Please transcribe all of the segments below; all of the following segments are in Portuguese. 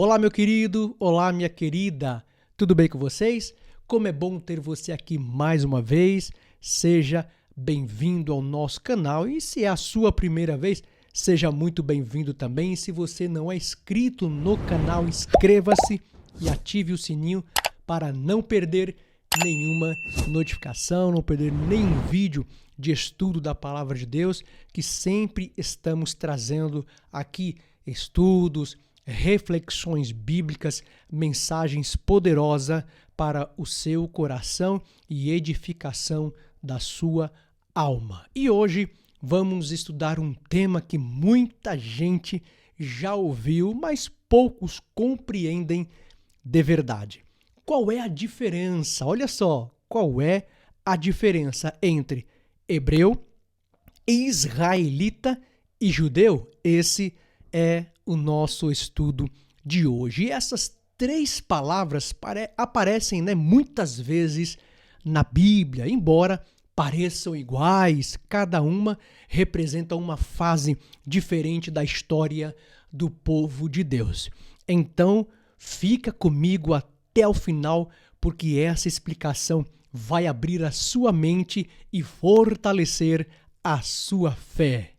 Olá, meu querido, olá, minha querida, tudo bem com vocês? Como é bom ter você aqui mais uma vez. Seja bem-vindo ao nosso canal e se é a sua primeira vez, seja muito bem-vindo também. E se você não é inscrito no canal, inscreva-se e ative o sininho para não perder nenhuma notificação, não perder nenhum vídeo de estudo da Palavra de Deus, que sempre estamos trazendo aqui estudos, reflexões bíblicas, mensagens poderosas para o seu coração e edificação da sua alma. E hoje vamos estudar um tema que muita gente já ouviu, mas poucos compreendem de verdade. Qual é a diferença? Olha só, qual é a diferença entre hebreu, israelita e judeu? Esse é o nosso estudo de hoje. E essas três palavras aparecem, muitas vezes na Bíblia, embora pareçam iguais, cada uma representa uma fase diferente da história do povo de Deus. Então, fica comigo até o final, porque essa explicação vai abrir a sua mente e fortalecer a sua fé.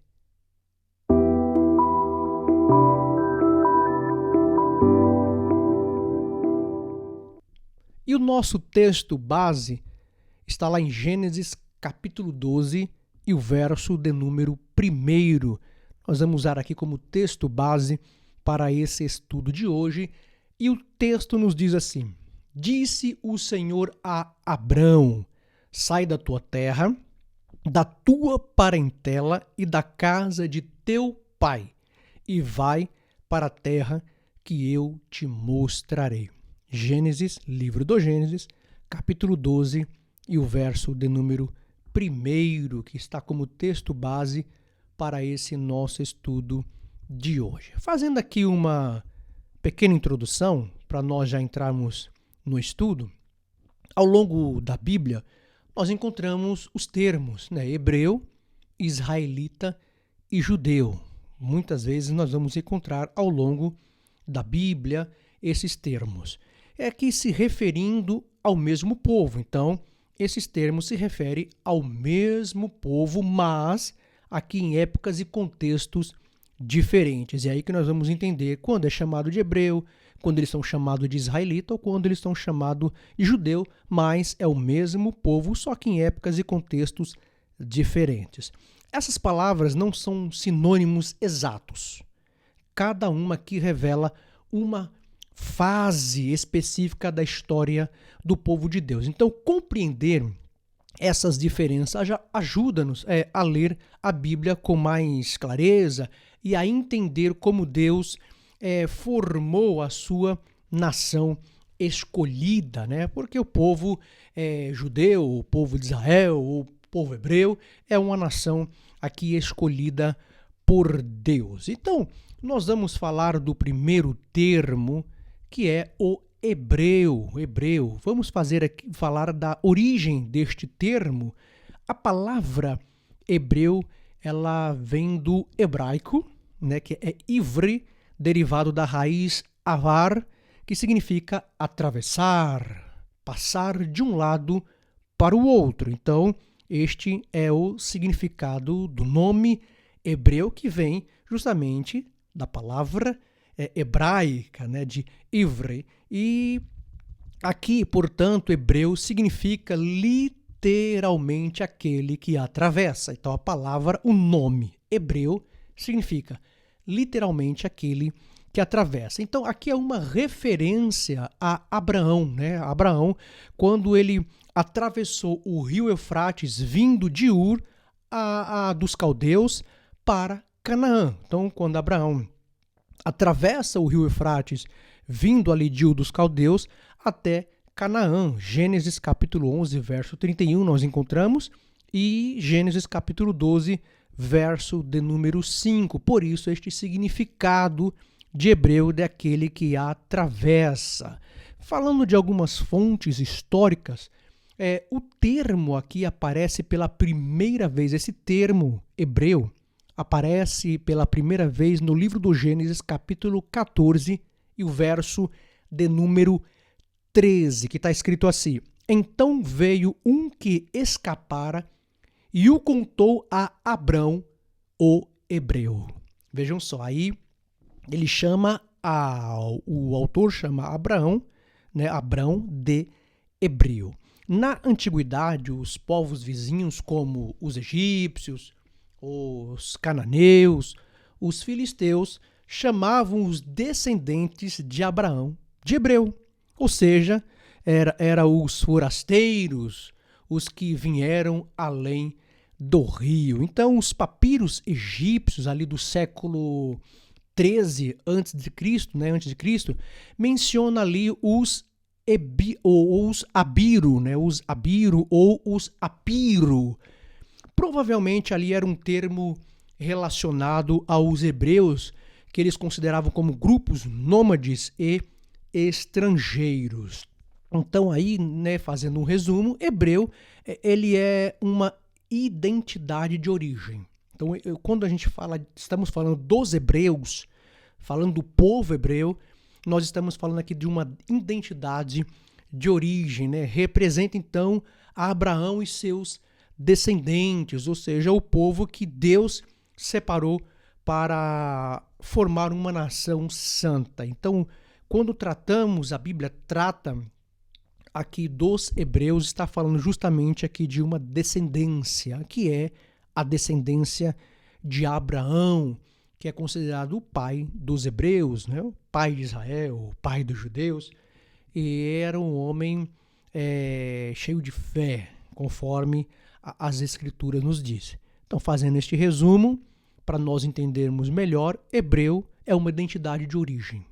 E o nosso texto base está lá em Gênesis capítulo 12 e o verso de número 1. Nós vamos usar aqui como texto base para esse estudo de hoje. E o texto nos diz assim: Disse o Senhor a Abrão: sai da tua terra, da tua parentela e da casa de teu pai, e vai para a terra que eu te mostrarei. Gênesis, livro do Gênesis, capítulo 12 e o verso de número 1, que está como texto base para esse nosso estudo de hoje. Fazendo aqui uma pequena introdução, para nós já entrarmos no estudo, ao longo da Bíblia, nós encontramos os termos, hebreu, israelita e judeu. Muitas vezes nós vamos encontrar ao longo da Bíblia esses termos. É que se referindo ao mesmo povo. Então, esses termos se referem ao mesmo povo, mas aqui em épocas e contextos diferentes. É aí que nós vamos entender quando é chamado de hebreu, quando eles são chamados de israelita ou quando eles são chamados de judeu, mas é o mesmo povo, só que em épocas e contextos diferentes. Essas palavras não são sinônimos exatos. Cada uma aqui revela uma fase específica da história do povo de Deus. Então, compreender essas diferenças já ajuda-nos a ler a Bíblia com mais clareza e a entender como Deus formou a sua nação escolhida, porque o povo judeu, o povo de Israel, o povo hebreu é uma nação aqui escolhida por Deus. Então, nós vamos falar do primeiro termo, que é o hebreu. Vamos falar da origem deste termo. A palavra hebreu, ela vem do hebraico, que é ivri, derivado da raiz avar, que significa atravessar, passar de um lado para o outro. Então, este é o significado do nome hebreu, que vem justamente da palavra hebraica, de ivri. E aqui, portanto, hebreu significa literalmente aquele que atravessa. Então, a palavra, o nome hebreu, significa literalmente aquele que atravessa. Então, aqui é uma referência a Abraão, Abraão, quando ele atravessou o rio Eufrates, vindo de Ur, dos caldeus, para Canaã. Então, quando Abraão atravessa o rio Eufrates, vindo ali de Ur dos caldeus, até Canaã. Gênesis capítulo 11, verso 31, nós encontramos, e Gênesis capítulo 12, verso de número 5. Por isso, este significado de hebreu daquele que atravessa. Falando de algumas fontes históricas, o termo aqui aparece pela primeira vez, esse termo hebreu aparece pela primeira vez no livro do Gênesis, capítulo 14 e o verso de número 13, que está escrito assim: Então veio um que escapara e o contou a Abrão, o hebreu. Vejam só, aí ele chama, o autor chama Abraão, né, Abrão de hebreu. Na antiguidade, os povos vizinhos, como os egípcios, os cananeus, os filisteus, chamavam os descendentes de Abraão de hebreu. Ou seja, era os forasteiros, os que vieram além do rio. Então, os papiros egípcios ali do século 13 antes de Cristo, menciona ali os Abiro, né? Os Abiro ou os Apiro. Provavelmente ali era um termo relacionado aos hebreus, que eles consideravam como grupos nômades e estrangeiros. Então aí, né, fazendo um resumo, hebreu, ele é uma identidade de origem. Então, quando a gente estamos falando dos hebreus, falando do povo hebreu, nós estamos falando aqui de uma identidade de origem, né? Representa então Abraão e seus descendentes, ou seja, o povo que Deus separou para formar uma nação santa. Então, quando a Bíblia trata aqui dos hebreus, está falando justamente aqui de uma descendência, que é a descendência de Abraão, que é considerado o pai dos hebreus, né? O pai de Israel, o pai dos judeus, e era um homem cheio de fé, conforme as escrituras nos dizem. Então, fazendo este resumo, para nós entendermos melhor, hebreu é uma identidade de origem.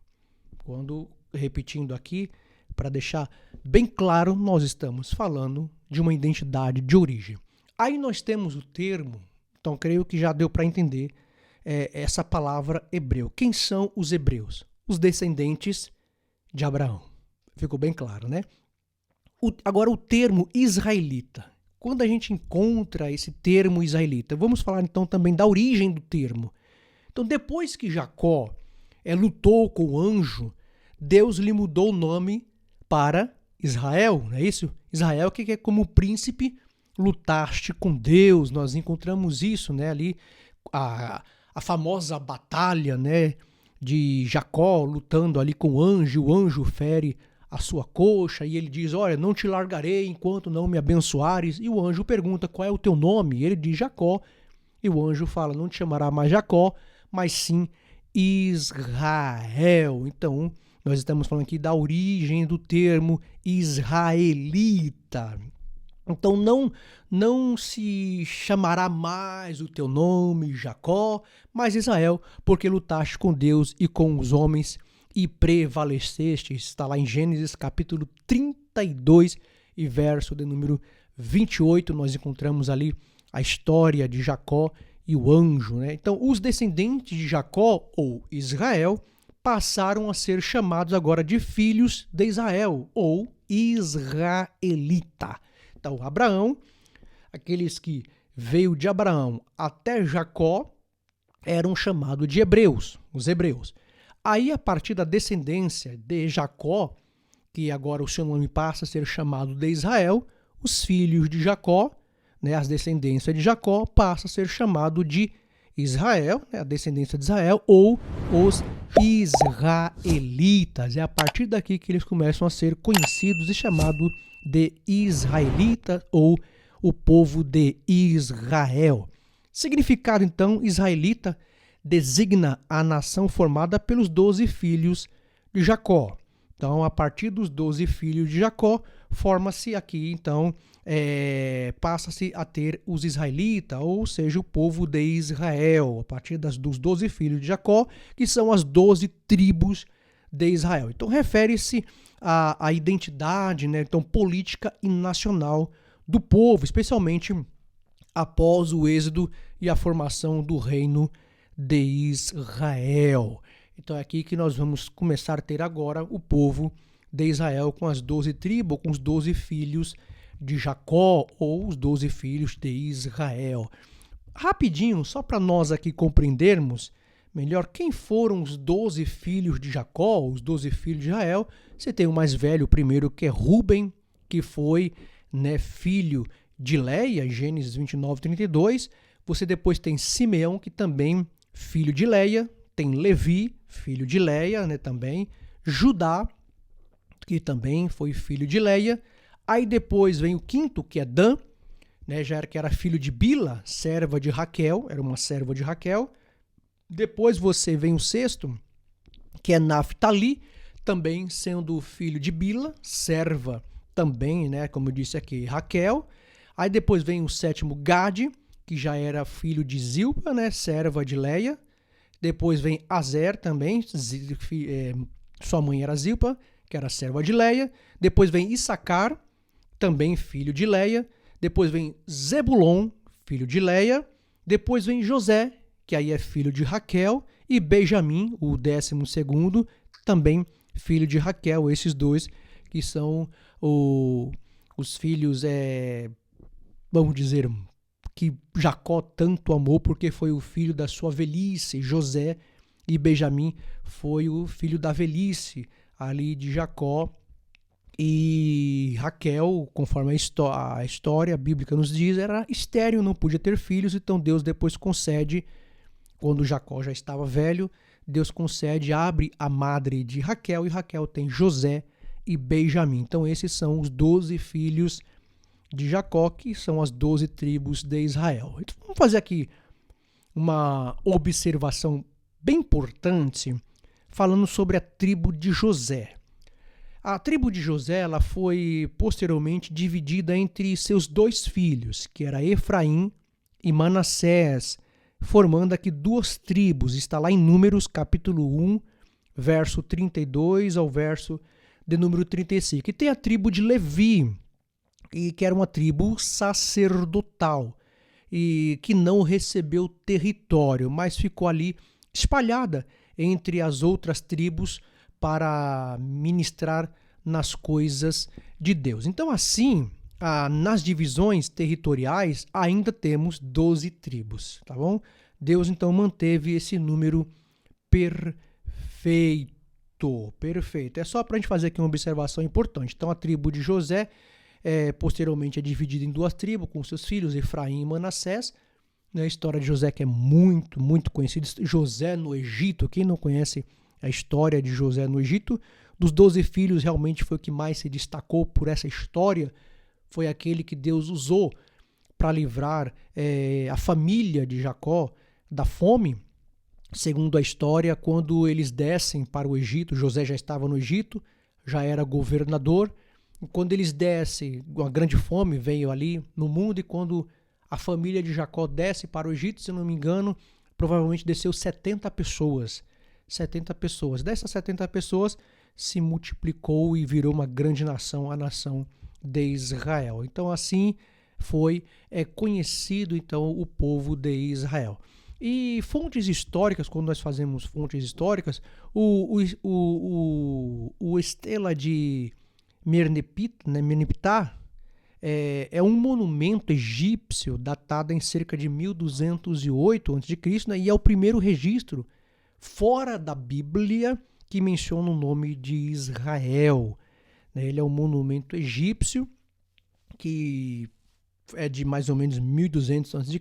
Quando, repetindo aqui, para deixar bem claro, nós estamos falando de uma identidade de origem. Aí nós temos o termo, então creio que já deu para entender essa palavra hebreu. Quem são os hebreus? Os descendentes de Abraão. Ficou bem claro, né? Agora o termo israelita. Quando a gente encontra esse termo israelita, vamos falar então também da origem do termo. Então, depois que Jacó lutou com o anjo, Deus lhe mudou o nome para Israel, não é isso? Israel, que é como príncipe, lutaste com Deus. Nós encontramos isso, né, ali, a famosa batalha, né, de Jacó lutando ali com o anjo fere a sua coxa e ele diz: olha, não te largarei enquanto não me abençoares. E o anjo pergunta: qual é o teu nome? E ele diz: Jacó. E o anjo fala: não te chamará mais Jacó, mas sim Israel. Então, nós estamos falando aqui da origem do termo israelita. Então, não se chamará mais o teu nome Jacó, mas Israel, porque lutaste com Deus e com os homens e prevaleceste. Está lá em Gênesis capítulo 32 e verso de número 28. Nós encontramos ali a história de Jacó e o anjo, né? Então, os descendentes de Jacó, ou Israel, passaram a ser chamados agora de filhos de Israel, ou israelita. Então, Abraão, aqueles que veio de Abraão até Jacó, eram chamados de hebreus, os hebreus. Aí, a partir da descendência de Jacó, que agora o seu nome passa a ser chamado de Israel, os filhos de Jacó, né, as descendências de Jacó, passa a ser chamado de Israel, né, a descendência de Israel, ou os israelitas. É a partir daqui que eles começam a ser conhecidos e chamados de israelita ou o povo de Israel. Significado, então, israelita designa a nação formada pelos 12 filhos de Jacó. Então, a partir dos 12 filhos de Jacó, forma-se aqui, então, passa-se a ter os israelitas, ou seja, o povo de Israel, a partir dos 12 filhos de Jacó, que são as 12 tribos de Israel. Então, refere-se à identidade, né, então, política e nacional do povo, especialmente após o êxodo e a formação do reino de Israel. Então é aqui que nós vamos começar a ter agora o povo de Israel com as 12 tribos, com os 12 filhos de Jacó, ou os 12 filhos de Israel. Rapidinho, só para nós aqui compreendermos, melhor, quem foram os 12 filhos de Jacó, os 12 filhos de Israel. Você tem o mais velho, o primeiro, que é Ruben, que foi, né, filho de Leia, Gênesis 29, 32. Você depois tem Simeão, que também filho de Leia. Tem Levi, filho de Leia, né, também. Judá, que também foi filho de Leia. Aí depois vem o quinto, que é Dan, né, que era filho de Bila, serva de Raquel, era uma serva de Raquel. Depois você vem o sexto, que é Naftali, também sendo filho de Bila, serva também, né, como eu disse aqui, Raquel. Aí depois vem o sétimo, Gade, que já era filho de Zilpa, né, serva de Leia. Depois vem Azer também, sua mãe era Zilpa, que era serva de Leia. Depois vem Issacar, também filho de Leia. Depois vem Zebulon, filho de Leia. Depois vem José, que aí é filho de Raquel. E Benjamim, o 12º, também filho de Raquel. Esses dois que são os filhos, vamos dizer, que Jacó tanto amou, porque foi o filho da sua velhice. José, e Benjamim foi o filho da velhice ali de Jacó. E Raquel, conforme a história bíblica nos diz, era estéril, não podia ter filhos. Então Deus depois concede, quando Jacó já estava velho, Deus concede, abre a madre de Raquel, e Raquel tem José e Benjamim. Então esses são os 12 filhos de Jacó, que são as 12 tribos de Israel. Então, vamos fazer aqui uma observação bem importante, falando sobre a tribo de José. A tribo de José, ela foi posteriormente dividida entre seus 2 filhos, que era Efraim e Manassés, formando aqui 2 tribos. Está lá em Números, capítulo 1, verso 32 ao verso de número 35. E tem a tribo de Levi, que era uma tribo sacerdotal, e que não recebeu território, mas ficou ali espalhada entre as outras tribos para ministrar nas coisas de Deus. Então, assim, nas divisões territoriais, ainda temos 12 tribos, tá bom? Deus, então, manteve esse número perfeito. Perfeito. É só para a gente fazer aqui uma observação importante. Então, a tribo de José, posteriormente, é dividida em 2 tribos, com seus filhos, Efraim e Manassés. A história de José, que é muito, muito conhecida. José no Egito, quem não conhece a história de José no Egito, dos 12 filhos, realmente foi o que mais se destacou por essa história. Foi aquele que Deus usou para livrar a família de Jacó da fome. Segundo a história, quando eles descem para o Egito, José já estava no Egito, já era governador. E quando eles descem, uma grande fome veio ali no mundo, e quando a família de Jacó desce para o Egito, se não me engano, provavelmente desceu 70 pessoas. 70 pessoas. Dessas 70 pessoas se multiplicou e virou uma grande nação, a nação de Israel. Então assim foi conhecido então o povo de Israel. E fontes históricas, quando nós fazemos fontes históricas, o Estela de Merneptah é um monumento egípcio datado em cerca de 1208 a.C., né, e é o primeiro registro fora da Bíblia que menciona o nome de Israel. Ele é um monumento egípcio que é de mais ou menos 1200 a.C.,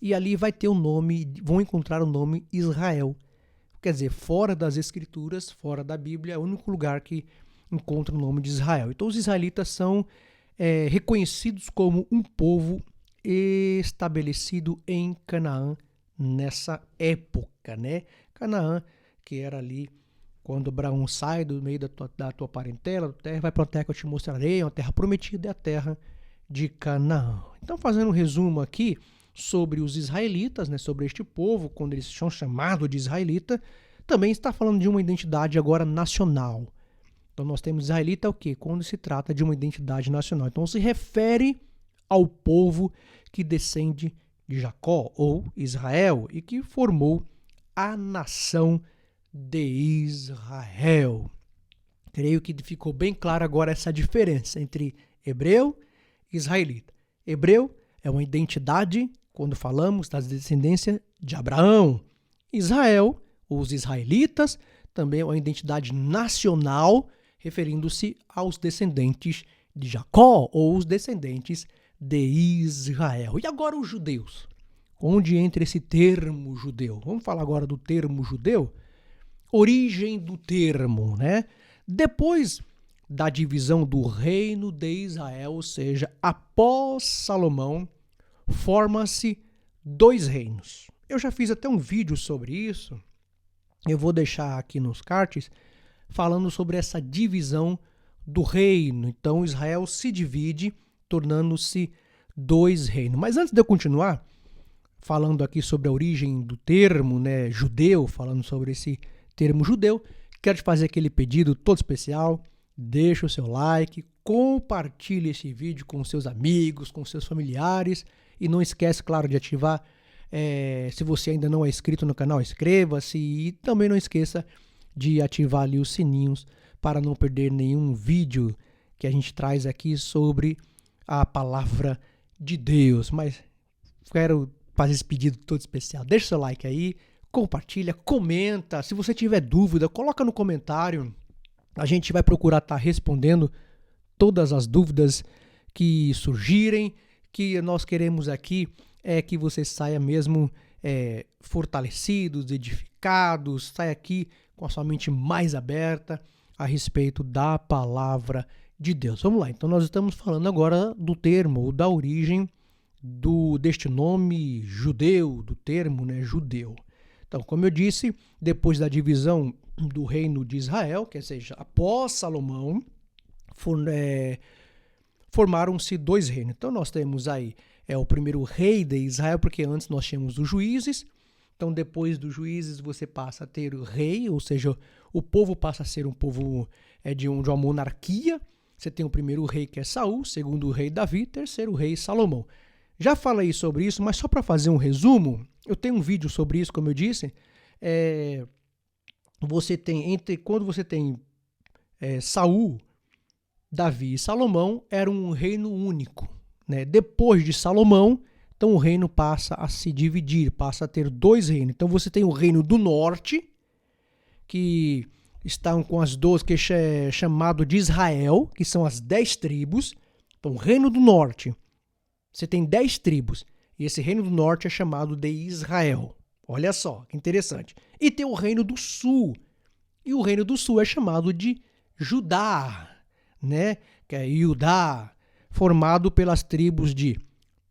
e ali vai ter o nome, vão encontrar o nome Israel. Quer dizer, fora das escrituras, fora da Bíblia, é o único lugar que encontra o nome de Israel. Então os israelitas são reconhecidos como um povo estabelecido em Canaã nessa época, né? Canaã, que era ali quando Abraão sai do meio da tua parentela, da terra, vai para a terra que eu te mostrarei, uma terra prometida, é a terra de Canaã. Então, fazendo um resumo aqui sobre os israelitas, né, sobre este povo, quando eles são chamados de israelita, também está falando de uma identidade agora nacional. Então, nós temos israelita o quê? Quando se trata de uma identidade nacional. Então, se refere ao povo que descende de Jacó, ou Israel, e que formou a nação de Israel. Creio que ficou bem clara agora essa diferença entre hebreu e israelita. Hebreu é uma identidade, quando falamos da descendência de Abraão. Israel, os israelitas, também é uma identidade nacional, referindo-se aos descendentes de Jacó ou os descendentes de Israel. E agora os judeus? Onde entra esse termo judeu? Vamos falar agora do termo judeu? Origem do termo, né? Depois da divisão do reino de Israel, ou seja, após Salomão, forma-se 2 reinos. Eu já fiz até um vídeo sobre isso, eu vou deixar aqui nos cards, falando sobre essa divisão do reino. Então Israel se divide, tornando-se 2 reinos. Mas antes de eu continuar falando aqui sobre a origem do termo, né, judeu, falando sobre esse termo judeu, quero te fazer aquele pedido todo especial. Deixa o seu like, compartilhe esse vídeo com seus amigos, com seus familiares e não esquece, claro, de ativar, se você ainda não é inscrito no canal, inscreva-se e também não esqueça de ativar ali os sininhos para não perder nenhum vídeo que a gente traz aqui sobre a palavra de Deus. Mas quero fazer esse pedido todo especial. Deixa o seu like aí, compartilha, comenta. Se você tiver dúvida, coloca no comentário. A gente vai procurar estar respondendo todas as dúvidas que surgirem, que nós queremos aqui é que você saia mesmo fortalecidos, edificados, saia aqui com a sua mente mais aberta a respeito da palavra de Deus. Vamos lá, então nós estamos falando agora do termo, ou da origem deste nome judeu, do termo, né, judeu. Então, como eu disse, depois da divisão do reino de Israel, que seja, após Salomão, formaram-se 2 reinos. Então, nós temos aí o primeiro rei de Israel, porque antes nós tínhamos os juízes. Então, depois dos juízes, você passa a ter o rei, ou seja, o povo passa a ser um povo de uma monarquia. Você tem o primeiro rei, que é Saul, segundo rei Davi, terceiro rei Salomão. Já falei sobre isso, mas só para fazer um resumo, eu tenho um vídeo sobre isso, como eu disse. Quando você tem Saul, Davi e Salomão, era um reino único, né? Depois de Salomão, então o reino passa a se dividir, passa a ter 2 reinos. Então você tem o reino do norte, que estão com as 12, que é chamado de Israel, que são as 10 tribos. Então, o reino do norte, você tem 10 tribos, e esse reino do norte é chamado de Israel. Olha só, que interessante. E tem o reino do sul, e o reino do sul é chamado de Judá, né? Que é Judá, formado pelas tribos de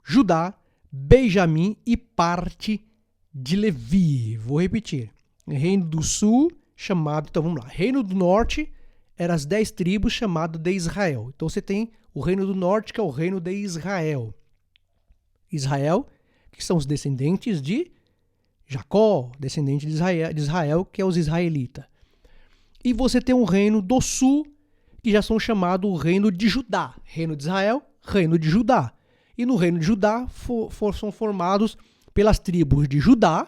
Judá, Benjamim e parte de Levi. Vou repetir. Reino do sul, chamado... Então, vamos lá. Reino do norte, eram as 10 tribos, chamado de Israel. Então, você tem o reino do norte, que é o reino de Israel. Israel, que são os descendentes de Jacó, descendente de Israel, que é os israelitas. E você tem o reino do sul, que já são chamados o reino de Judá. Reino de Israel, reino de Judá. E no reino de Judá são formados pelas tribos de Judá,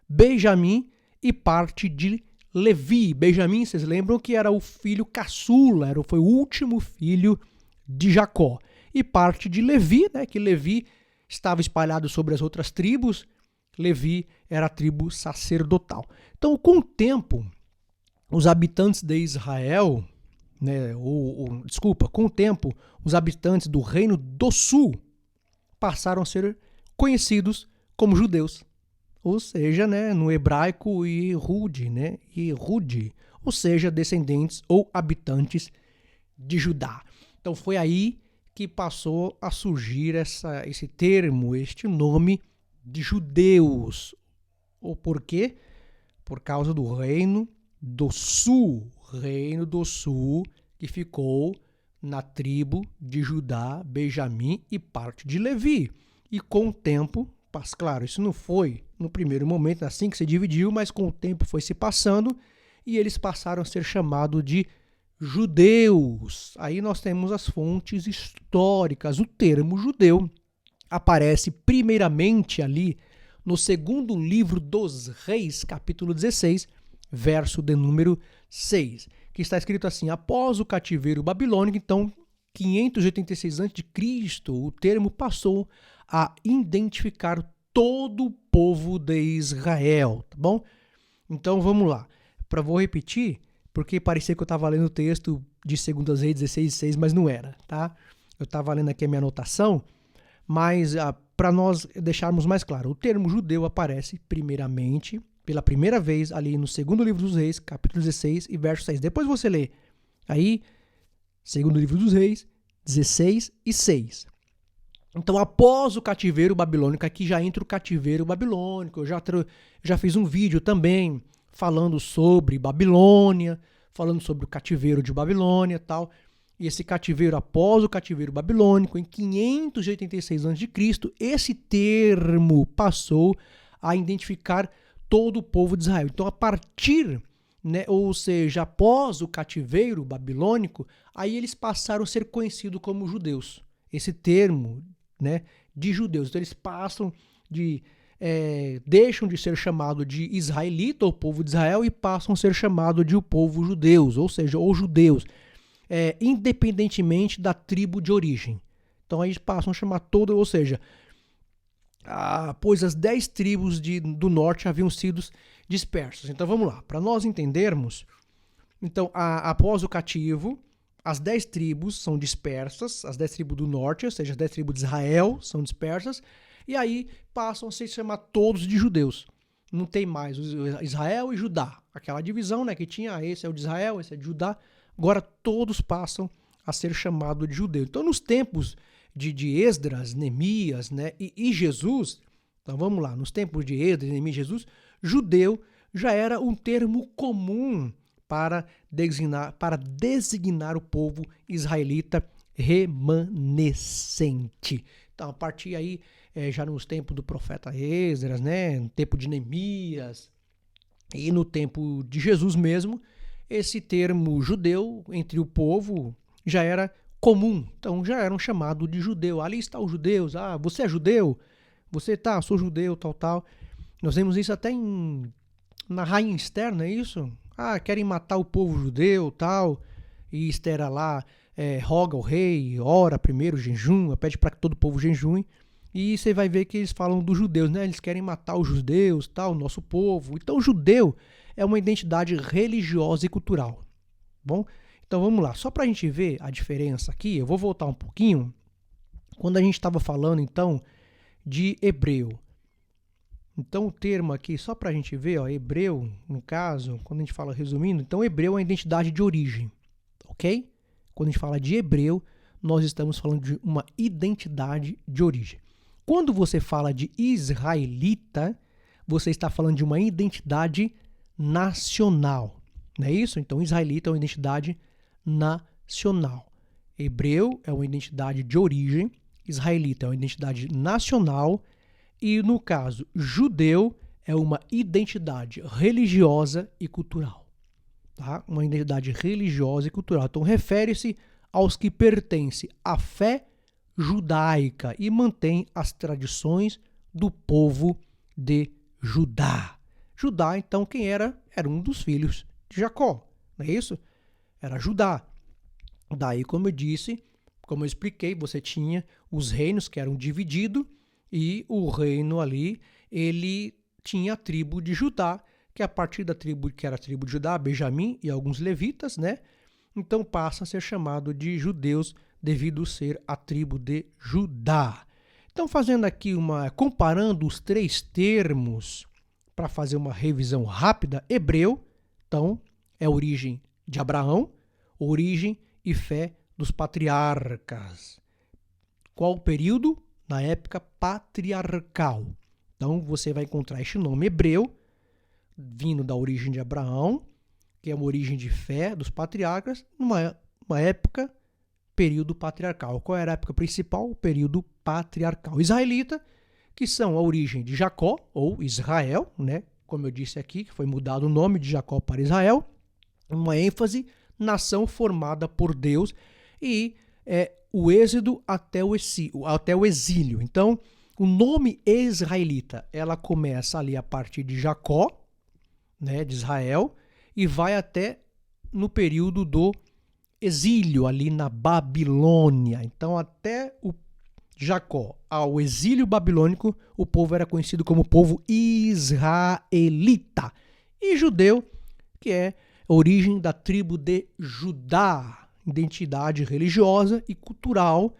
Benjamim e parte de Levi. Benjamim, vocês lembram que era o filho caçula, foi o último filho de Jacó. E parte de Levi, né, que Levi estava espalhado sobre as outras tribos. Levi era a tribo sacerdotal. Então, com o tempo, os habitantes de Israel, né, com o tempo, os habitantes do reino do sul passaram a ser conhecidos como judeus. Ou seja, né, no hebraico, Yehud, né, Yehud, ou seja, descendentes ou habitantes de Judá. Então, foi aí que passou a surgir esse termo, este nome de judeus. Ou por quê? Por causa do reino do sul, que ficou na tribo de Judá, Benjamim e parte de Levi. E com o tempo, claro, isso não foi no primeiro momento assim que se dividiu, mas com o tempo foi se passando e eles passaram a ser chamados de judeus. Aí nós temos as fontes históricas. O termo judeu aparece primeiramente ali no segundo livro dos Reis, capítulo 16, verso de número 6, que está escrito assim: após o cativeiro babilônico, então 586 a.C., o termo passou a identificar todo o povo de Israel, tá bom? Então vamos lá. Vou repetir, porque parecia que eu estava lendo o texto de 2 Reis 16:6, mas não era, tá? Eu estava lendo aqui a minha anotação, mas para nós deixarmos mais claro, o termo judeu aparece primeiramente, pela primeira vez, ali no segundo livro dos Reis, capítulo 16 e verso 6. Depois você lê aí, segundo livro dos Reis, 16 e 6. Então, após o cativeiro babilônico, aqui já entra o cativeiro babilônico. Eu já fiz um vídeo também falando sobre Babilônia, falando sobre o cativeiro de Babilônia e tal. E esse cativeiro, após o cativeiro babilônico, em 586 a.C., esse termo passou a identificar todo o povo de Israel. Então, a partir, ou seja, após o cativeiro babilônico, aí eles passaram a ser conhecidos como judeus. Esse termo, de judeus. Então, eles passam deixam de ser chamado de israelita, ou povo de Israel, e passam a ser chamado de o povo judeus, ou seja, os judeus. Independentemente da tribo de origem. Então aí passam a chamar ou seja, pois as 10 tribos do norte haviam sido dispersas. Então vamos lá, para nós entendermos, então após o cativo, as 10 tribos são dispersas, as 10 tribos do norte, ou seja, as 10 tribos de Israel são dispersas, e aí passam a se chamar todos de judeus. Não tem mais Israel e Judá, aquela divisão que tinha, esse é o de Israel, esse é de Judá. Agora todos passam a ser chamados de judeu. Então, nos tempos de Esdras, Neemias, e Jesus, então vamos lá, nos tempos de Esdras, Neemias e Jesus, judeu já era um termo comum para designar o povo israelita remanescente. Então, a partir aí, já nos tempos do profeta Esdras, no tempo de Neemias e no tempo de Jesus mesmo, esse termo judeu entre o povo já era comum, então já eram chamados de judeu. Ali está os judeus, você é judeu? Você sou judeu, tal. Nós vemos isso até na Rainha Esther, não é isso? Querem matar o povo judeu, tal, e Esther lá roga ao rei, ora primeiro, jejum, pede para que todo o povo jejum, e você vai ver que eles falam dos judeus, eles querem matar os judeus, tal, nosso povo. Então o judeu é uma identidade religiosa e cultural. Bom, então vamos lá. Só para a gente ver a diferença aqui, eu vou voltar um pouquinho. Quando a gente estava falando, então, de hebreu. Então o termo aqui, só para a gente ver, hebreu, no caso, quando a gente fala resumindo, então hebreu é uma identidade de origem, ok? Quando a gente fala de hebreu, nós estamos falando de uma identidade de origem. Quando você fala de israelita, você está falando de uma identidade nacional, não é isso? Então, israelita é uma identidade nacional. Hebreu é uma identidade de origem, israelita é uma identidade nacional e, no caso, judeu é uma identidade religiosa e cultural. Tá? Uma identidade religiosa e cultural. Então, refere-se aos que pertencem à fé judaica e mantém as tradições do povo de Judá. Judá, então, quem era? Era um dos filhos de Jacó, não é isso? Era Judá. Daí, como eu disse, como eu expliquei, você tinha os reinos que eram divididos e o reino ali, ele tinha a tribo de Judá, que a partir da tribo, que era a tribo de Judá, Benjamim e alguns levitas, então passa a ser chamado de judeus devido ser a tribo de Judá. Então, fazendo aqui comparando os 3 termos, para fazer uma revisão rápida, hebreu, então, é a origem de Abraão, origem e fé dos patriarcas. Qual o período? Na época patriarcal. Então, você vai encontrar este nome hebreu, vindo da origem de Abraão, que é uma origem de fé dos patriarcas, numa época, período patriarcal. Qual era a época principal? O período patriarcal. Israelita, que são a origem de Jacó, ou Israel, como eu disse aqui, que foi mudado o nome de Jacó para Israel, uma ênfase, nação formada por Deus, e o êxodo até o exílio. Então, o nome israelita, ela começa ali a partir de Jacó, de Israel, e vai até no período do exílio, ali na Babilônia. Então, até Jacó ao exílio babilônico, o povo era conhecido como povo israelita. E judeu, que é a origem da tribo de Judá, identidade religiosa e cultural,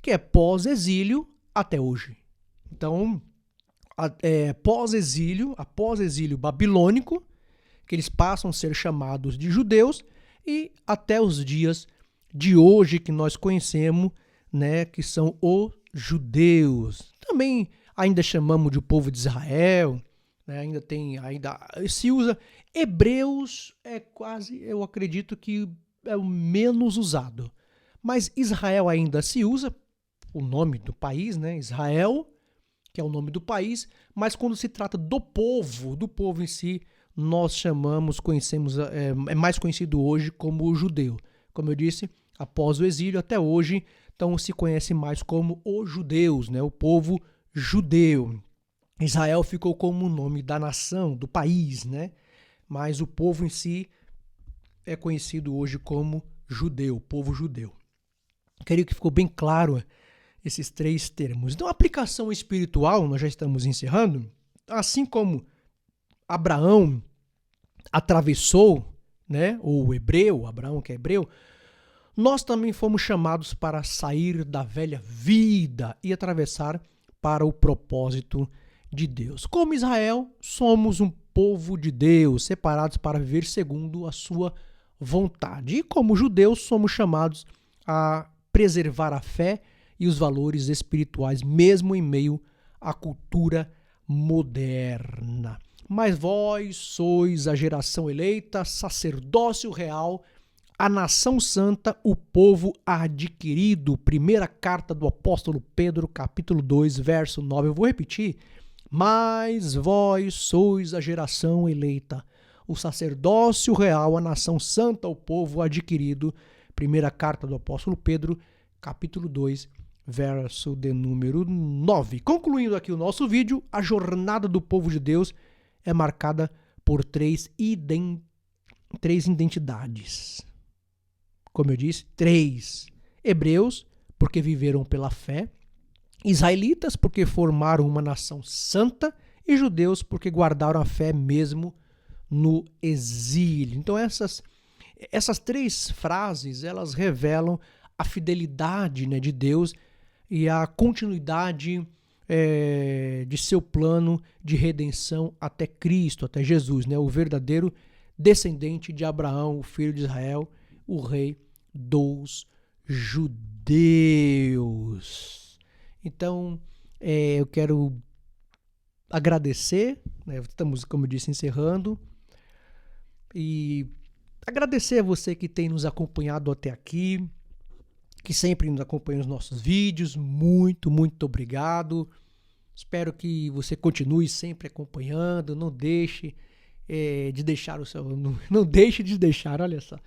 que é pós-exílio até hoje. Então, após exílio babilônico, que eles passam a ser chamados de judeus, e até os dias de hoje que nós conhecemos, né, que são os judeus. Também ainda chamamos de povo de Israel, né, ainda se usa. Hebreus é quase, eu acredito que é o menos usado, mas Israel ainda se usa, o nome do país, né, Israel, que é o nome do país, mas quando se trata do povo em si, nós conhecemos, é mais conhecido hoje como judeu. Como eu disse, após o exílio até hoje, então se conhece mais como os judeus, né? O povo judeu. Israel ficou como o nome da nação, do país, né? Mas o povo em si é conhecido hoje como judeu, povo judeu. Creio que ficou bem claro esses três termos. Então, a aplicação espiritual, nós já estamos encerrando, assim como Abraão atravessou, né, ou hebreu, Abraão que é hebreu, nós também fomos chamados para sair da velha vida e atravessar para o propósito de Deus. Como Israel, somos um povo de Deus, separados para viver segundo a sua vontade. E como judeus, somos chamados a preservar a fé e os valores espirituais, mesmo em meio à cultura moderna. Mas vós sois a geração eleita, sacerdócio real, a nação santa, o povo adquirido. Primeira carta do apóstolo Pedro, capítulo 2, verso 9. Eu vou repetir. Mas vós sois a geração eleita, o sacerdócio real, a nação santa, o povo adquirido. Primeira carta do apóstolo Pedro, capítulo 2, verso de número 9. Concluindo aqui o nosso vídeo, a jornada do povo de Deus é marcada por três identidades. Como eu disse, três. Hebreus, porque viveram pela fé. Israelitas, porque formaram uma nação santa. E judeus, porque guardaram a fé mesmo no exílio. Então essas três frases, elas revelam a fidelidade, né, de Deus e a continuidade de seu plano de redenção até Cristo, até Jesus, né? O verdadeiro descendente de Abraão, o filho de Israel, o rei dos judeus. Então, eu quero agradecer, né? Estamos, como eu disse, encerrando, e agradecer a você que tem nos acompanhado até aqui, que sempre nos acompanha nos nossos vídeos. Muito, muito obrigado. Espero que você continue sempre acompanhando. Não deixe de deixar o seu... Não deixe de deixar, olha só.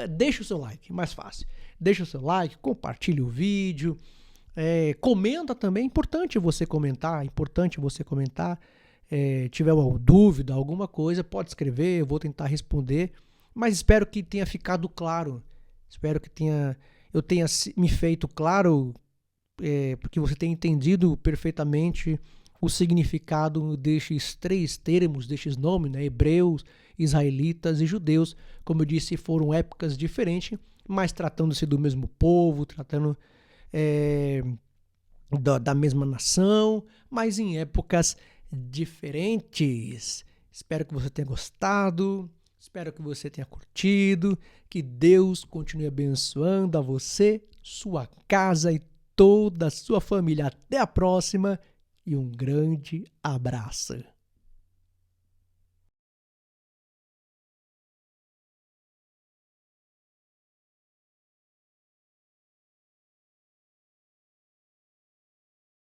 Deixa o seu like, mais fácil. Deixa o seu like, compartilhe o vídeo. Comenta também. É importante você comentar. Tiver uma dúvida, alguma coisa, pode escrever. Eu vou tentar responder. Mas espero que tenha ficado claro. Espero que eu tenha me feito claro, porque você tenha entendido perfeitamente o significado destes três termos, destes nomes, né? Hebreus, israelitas e judeus. Como eu disse, foram épocas diferentes, mas tratando-se do mesmo povo, tratando da mesma nação, mas em épocas diferentes. Espero que você tenha gostado. Espero que você tenha curtido, que Deus continue abençoando a você, sua casa e toda a sua família. Até a próxima e um grande abraço.